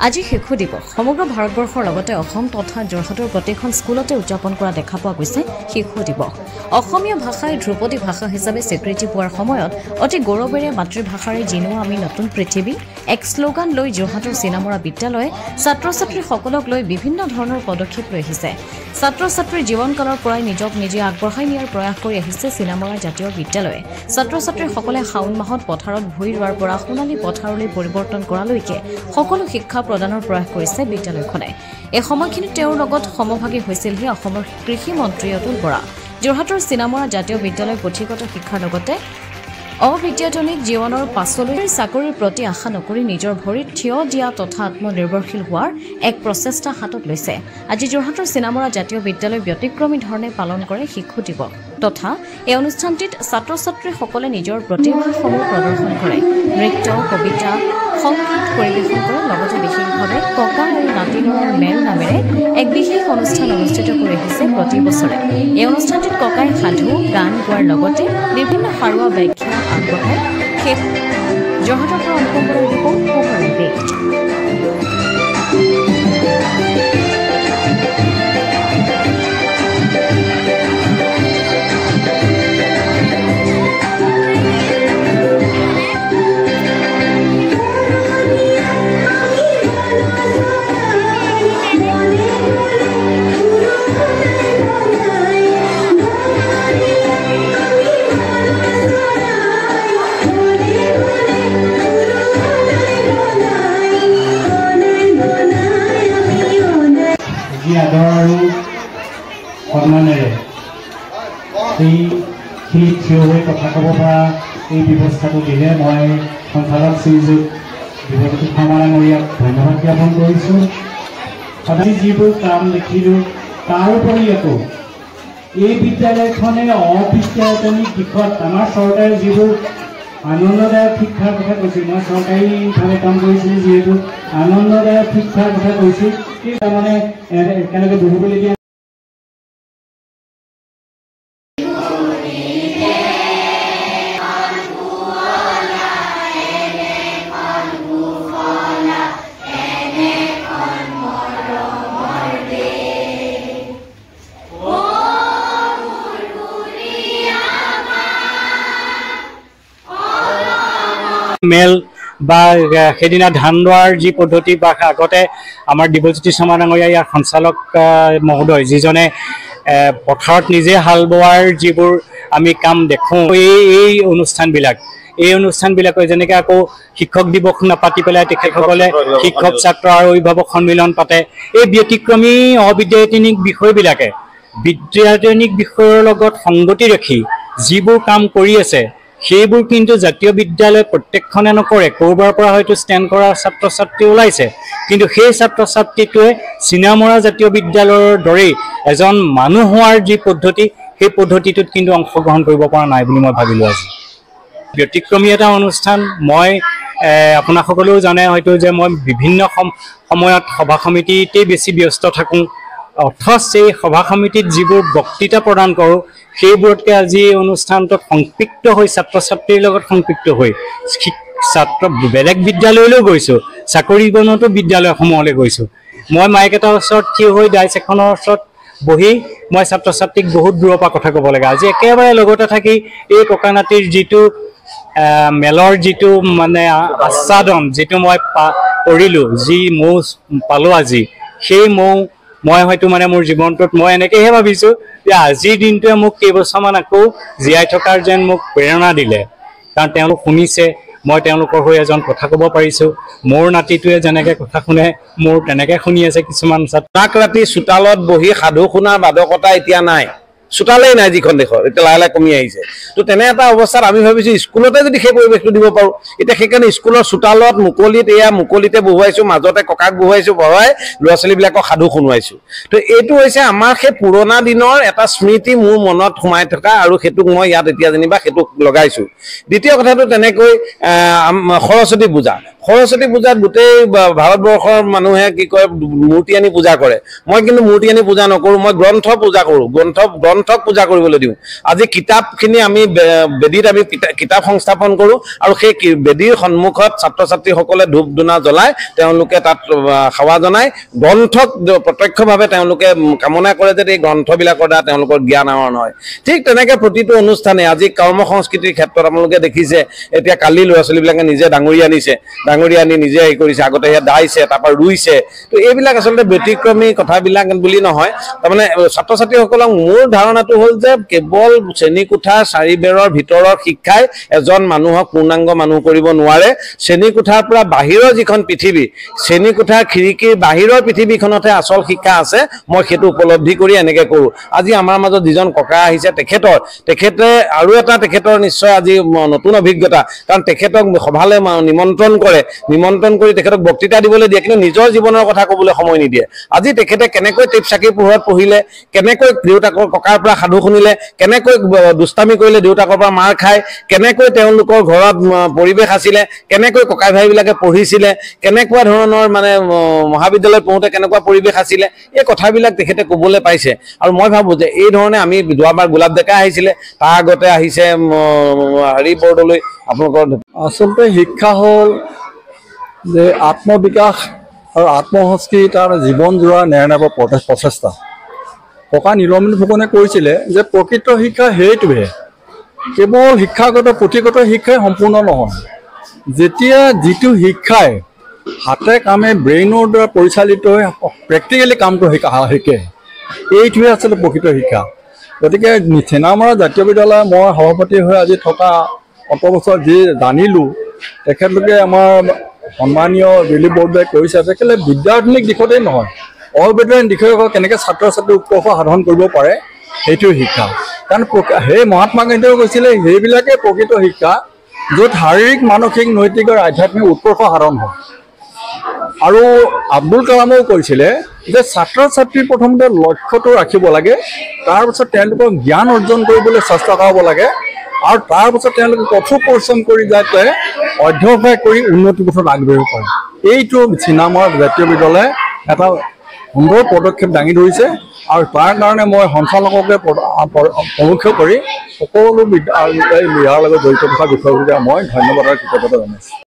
আজি শিশু দিৱস সমগ্ৰ ভাৰতবৰ্ষৰ লগতে অসম তথা যোৰহাটৰ প্ৰতিখন স্কুলতে উদযাপন কৰা দেখা পোৱা গৈছে শিশু দিৱস অসমীয়া ভাষাই ধ্ৰুপদী ভাষা হিচাপে স্বীকৃতি পোৱাৰ সময়ত অতি গৌৰৱেৰে মাতৃভাষাৰে জিনোৱা আমি নতুন পৃথিৱী এক শ্লোগান লৈ যোৰহাটৰ চিনামৰা বিদ্যালয়ে ছাত্ৰ-ছাত্ৰীসকলক লৈ বিভিন্ন ধৰণৰ পদক্ষেপ লৈ আহিছে ছাত্ৰ-ছাত্ৰীৰ জীৱনকালৰ পৰাই নিজক নিজে আগবঢ়াই নিয়াৰ প্ৰয়াস কৰি আহিছে চিনামৰা জাতীয় বিদ্যালয়ে ছাত্ৰ-ছাত্ৰীসকলে শাওন মাহত পথাৰত ভূঁই ৰোৱাৰ পৰা সোণালী পথাৰলৈ পৰিৱৰ্তন কৰালৈকে সকলো শিক্ষা প্ৰদানৰ প্ৰয়াস কৰিছে বিদ্যালয়খনে এই সময়খিনিত তেওঁৰ লগত সমভাগী হৈছিলহি অসমৰ কৃষি মন্ত্ৰী অতুল বৰা যোৰহাটৰ চিনামৰা জাতীয় বিদ্যালয় পুথিগত শিক্ষাৰ লগতে অবিদ্যায়তনিক জীৱনৰ পাছলৈ চাকৰিৰ প্ৰতি আশা নকৰি নিজৰ ভৰিত থিয় দিয়া তথা আত্মনিৰ্ভৰশীল হোৱাৰ এক প্ৰচেষ্টা হাতত লৈছে আজি যোৰহাটৰ চিনামৰা জাতীয় বিদ্যালয় ব্যতিক্ৰমী ধৰণে পালন কৰে শিশু দিৱস তথা এই অনুষ্ঠানটিত ছাত্ৰ-ছাত্ৰীসকলে নিজৰ প্ৰতিভাসমূহ প্ৰদৰ্শন কৰে নৃত্য কবিতা সংগীত পৰিৱেশন কৰে লগতে বিশেষভাৱে ককা আৰু নাতি ল'ৰাৰ মেল নামেৰে এক বিশেষ অনুষ্ঠান অনুষ্ঠিত কৰি আহিছে প্ৰতি বছৰে এই অনুষ্ঠানটিত ককাই সাধু গান গোৱাৰ লগতে বিভিন্ন সাৰুৱা ব্যাখ্যা আগবঢ়ায় যোৰহাটৰ পৰা অনুপম বৰাৰ ৰিপৰ্ট পোহৰৰ দেশ সন্মানেৰে এই খিলিত থিয় হৈ কথা ক'ব পৰা এই ব্যৱস্থাটো দিলে মই সঞ্চালক শ্ৰীযুত বিভূতি ডাঙৰীয়াক ধন্যবাদ জ্ঞাপন কৰিছোঁ সদায় যিবোৰ কাম দেখিলোঁ তাৰ উপৰিও এই বিদ্যালয়খনে অবিদ্যায়তনিক দিশত আমাৰ চৰকাৰে যিবোৰ আনন্দদায়ক শিক্ষাৰ কথা কৈছিল মই চৰকাৰীভাৱে কাম কৰিছিলোঁ যিহেতু আনন্দদায়ক শিক্ষাৰ কথা কৈছিল সেই তাৰমানে একেলগে বহিবলগীয়া মেল বা সেইদিনা ধান ৰোৱাৰ যি পদ্ধতি বা আগতে আমাৰ দিব্যজ্যোতি শৰ্মা ডাঙৰীয়া ইয়াৰ সঞ্চালক মহোদয় যিজনে পথাৰত নিজে হাল বোৱাৰ যিবোৰ আমি কাম দেখোঁ এই অনুষ্ঠানবিলাকে যেনেকৈ আকৌ শিক্ষক দিৱস নাপাতি পেলাই তেখেতসকলে শিক্ষক ছাত্ৰ আৰু অভিভাৱক সন্মিলন পাতে এই ব্যতিক্ৰমী অবিদ্যায়তনিক বিষয়বিলাকে বিদ্যায়তনিক বিষয়ৰ লগত সংগতি ৰাখি যিবোৰ কাম কৰি আছে সেইবোৰ কিন্তু জাতীয় বিদ্যালয় প্ৰত্যেকখনে নকৰে ক'ৰবাৰ পৰা হয়তো ষ্টেণ্ড কৰা ছাত্ৰ-ছাত্ৰী ওলাইছে কিন্তু সেই ছাত্ৰ-ছাত্ৰীটোৱে চিনামৰা জাতীয় বিদ্যালয়ৰ দৰেই এজন মানুহ হোৱাৰ যি পদ্ধতি সেই পদ্ধতিটোত কিন্তু অংশগ্ৰহণ কৰিব পৰা নাই বুলি মই ভাবিলোঁ আজি ব্যতিক্ৰমী এটা অনুষ্ঠান মই আপোনাসকলেও জানে হয়তো যে মই বিভিন্ন সময়ত সভা সমিতিতেই বেছি ব্যস্ত থাকোঁ অথচ এই সভা সমিতিত যিবোৰ বক্তৃতা প্ৰদান কৰোঁ সেইবোৰতকৈ আজি এই অনুষ্ঠানটোত সংপৃক্ত হৈ ছাত্ৰ-ছাত্ৰীৰ লগত সংপৃক্ত হৈ বেলেগ বিদ্যালয়লৈও গৈছোঁ চাকৰি জীৱনতো বিদ্যালয়সমূহলৈ গৈছোঁ মই মাইক এটাৰ ওচৰত থিয় হৈ ডাইচ এখনৰ ওচৰত বহি মই ছাত্ৰ-ছাত্ৰীক বহুত দূৰৰ পৰা কথা ক'ব লাগে আজি একেবাৰে লগতে থাকি এই ককা নাতিৰ যিটো মেলৰ যিটো মানে আস্বাদন যিটো মই কৰিলোঁ যি মৌ পালোঁ আজি সেই মৌ মই হয়তো মানে মোৰ জীৱনটোত মই এনেকৈহে ভাবিছোঁ যে আজিৰ দিনটোৱে মোক কেইবছৰমান আকৌ জীয়াই থকাৰ যেন মোক প্ৰেৰণা দিলে কাৰণ তেওঁলোক শুনিছে মই তেওঁলোকৰ হৈ এজন কথা ক'ব পাৰিছোঁ মোৰ নাতিটোৱে যেনেকৈ কথা শুনে মোৰ তেনেকৈ শুনি আছে কিছুমান তাক ৰাতি চোতালত বহি সাধু শুনাৰ বাদকতা এতিয়া নাই চোতালেই নাই যিখন দেশৰ এতিয়া লাহে লাহে কমি আহিছে তো তেনে এটা অৱস্থাত আমি ভাবিছোঁ স্কুলতে যদি সেই পৰিৱেশটো দিব পাৰোঁ এতিয়া সেইকাৰণে স্কুলৰ চোতালত মুকলিতে বহুৱাইছোঁ মাজতে ককাক বহুৱাই ল'ৰা ছোৱালীবিলাকক সাধু শুনোৱাইছোঁ তো এইটো হৈছে আমাৰ সেই পুৰণা দিনৰ এটা স্মৃতি মোৰ মনত সোমাই থকা আৰু সেইটোক মই ইয়াত এতিয়া যেনিবা সেইটোক লগাইছোঁ দ্বিতীয় কথাটো তেনেকৈ সৰস্বতী সৰস্বতী পূজাত গোটেই ভাৰতবৰ্ষৰ মানুহে কি কয় মূৰ্তি আনি পূজা কৰে মই কিন্তু মূৰ্তি আনি পূজা নকৰোঁ মই গ্ৰন্থ পূজা কৰোঁ গ্ৰন্থক পূজা কৰিবলৈ দিওঁ আজি কিতাপখিনি আমি বেদীত আমি কিতাপ সংস্থাপন কৰোঁ আৰু সেই বেদীৰ সন্মুখত ছাত্ৰ ছাত্ৰীসকলে ধূপ ধূনা জ্বলাই তেওঁলোকে তাত সেৱা জনাই গ্ৰন্থক প্ৰত্যক্ষভাৱে তেওঁলোকে কামনা কৰে যে এই গ্ৰন্থবিলাকৰ দ্বাৰা তেওঁলোকৰ জ্ঞান আহৰণ হয় ঠিক তেনেকৈ প্ৰতিটো অনুষ্ঠানে আজি কৰ্ম সংস্কৃতিৰ ক্ষেত্ৰত আপোনালোকে দেখিছে এতিয়া কালি ল'ৰা ছোৱালীবিলাকে নিজে ডাঙৰি আনি নিজে হেৰি কৰিছে আগতে সেয়া দাইছে তাৰপৰা ৰুইছে তো এইবিলাক আচলতে ব্যতিক্ৰমী কথাবিলাক বুলি নহয় তাৰমানে ছাত্ৰ ছাত্ৰীসকলক মোৰ ধাৰণাটো হ'ল যে কেৱল শ্ৰেণীকোঠাৰ চাৰিবেৰৰ ভিতৰৰ শিক্ষাই এজন মানুহক পূৰ্ণাংগ মানুহ কৰিব নোৱাৰে শ্ৰেণীকোঠাৰ পৰা বাহিৰৰ যিখন পৃথিৱী শ্ৰেণীকোঠাৰ খিৰিকীৰ বাহিৰৰ পৃথিৱীখনতহে আচল শিক্ষা আছে মই সেইটো উপলব্ধি কৰি এনেকৈ কৰোঁ আজি আমাৰ মাজত যিজন ককা আহিছে তেখেতে আৰু এটা তেখেতৰ নিশ্চয় আজি নতুন অভিজ্ঞতা কাৰণ তেখেতক সভালৈ নিমন্ত্ৰণ কৰি তেখেতক বক্তৃতা দিবলৈ দিয়ে কিন্তু নিজৰ জীৱনৰ কথা ক'বলৈ সময় নিদিয়ে আজি তেখেতে কেনেকৈ টিপ চাকিৰ পোহৰত পঢ়িলে কেনেকৈ দেউতাকৰ ককাৰ পৰা সাধু শুনিলে কেনেকৈ দুষ্টামি কৰিলে দেউতাকৰ পৰা মাৰ খায় কেনেকৈ তেওঁলোকৰ ঘৰত পৰিৱেশ আছিলে কেনেকৈ ককাই ভাইবিলাকে পঢ়িছিলে কেনেকুৱা ধৰণৰ মানে মহাবিদ্যালয়ত পঢ়োঁতে কেনেকুৱা পৰিৱেশ আছিলে এই কথাবিলাক তেখেতে ক'বলৈ পাইছে আৰু মই ভাবোঁ যে এই ধৰণে আমি যোৱাবাৰ গোলাপ ডেকা আহিছিলে তাৰ আগতে আহিছে হেৰি বৰ্ডলৈ আপোনালোকৰ আচলতে শিক্ষা হ'ল যে আত্মবিকাশ আৰু আত্মসংস্কৃতি তাৰ জীৱন জোৰা নেৰানেপৰ প্ৰচেষ্টা ককা নীলমণি ফুকনে কৈছিলে যে প্ৰকৃত শিক্ষা সেইটোহে কেৱল শিক্ষাগত পুথিগত শিক্ষাই সম্পূৰ্ণ নহয় যেতিয়া যিটো শিক্ষাই হাতে কামে ব্ৰেইনৰ দ্বাৰা পৰিচালিত হৈ প্ৰেক্টিকেলি কামটো শিকে এইটোৱে আচলতে প্ৰকৃত শিক্ষা গতিকে চেনামৰা জাতীয় বিদ্যালয় মই সভাপতি হৈ আজি থকা 8 বছৰ যি জানিলোঁ তেখেতলোকে আমাৰ সন্মানীয় দিলীপ বৰদলৈ কৈছে তেখেতে বিদ্যাৰ্থিনীক দিশতেই নহয় অবিদ্যাৰ্থিনী দিশে কেনেকৈ ছাত্ৰ ছাত্ৰী উৎকৰ্ষ সাধন কৰিব পাৰে সেইটোৱে শিক্ষা কাৰণ সেই মহাত্মা গান্ধীয়ে কৈছিলে সেইবিলাকে প্ৰকৃত শিক্ষা য'ত শাৰীৰিক মানসিক নৈতিক আৰু আধ্যাত্মিক উৎকৰ্ষ সাধন হয় আৰু আব্দুল কালামেও কৈছিলে যে ছাত্ৰ ছাত্ৰী প্ৰথমতে লক্ষ্যটো ৰাখিব লাগে তাৰপিছত তেওঁলোকক জ্ঞান অৰ্জন কৰিবলৈ চেষ্টা কৰাব লাগে আৰু তাৰপিছত তেওঁলোকে কঠোৰ পৰিশ্ৰম কৰি যাতে অধ্যৱসায় কৰি উন্নতি পথত আগবাঢ়িব পাৰে এইটো চিনামৰ জাতীয় বিদ্যালয়ে এটা সুন্দৰ পদক্ষেপ দাঙি ধৰিছে আৰু তাৰ কাৰণে মই সঞ্চালককে প্ৰমুখ কৰি সকলো ইয়াৰ লগত জড়িত থকা বিষয়বিলাক মই ধন্যবাদ আৰু কৃতজ্ঞতা জনাইছোঁ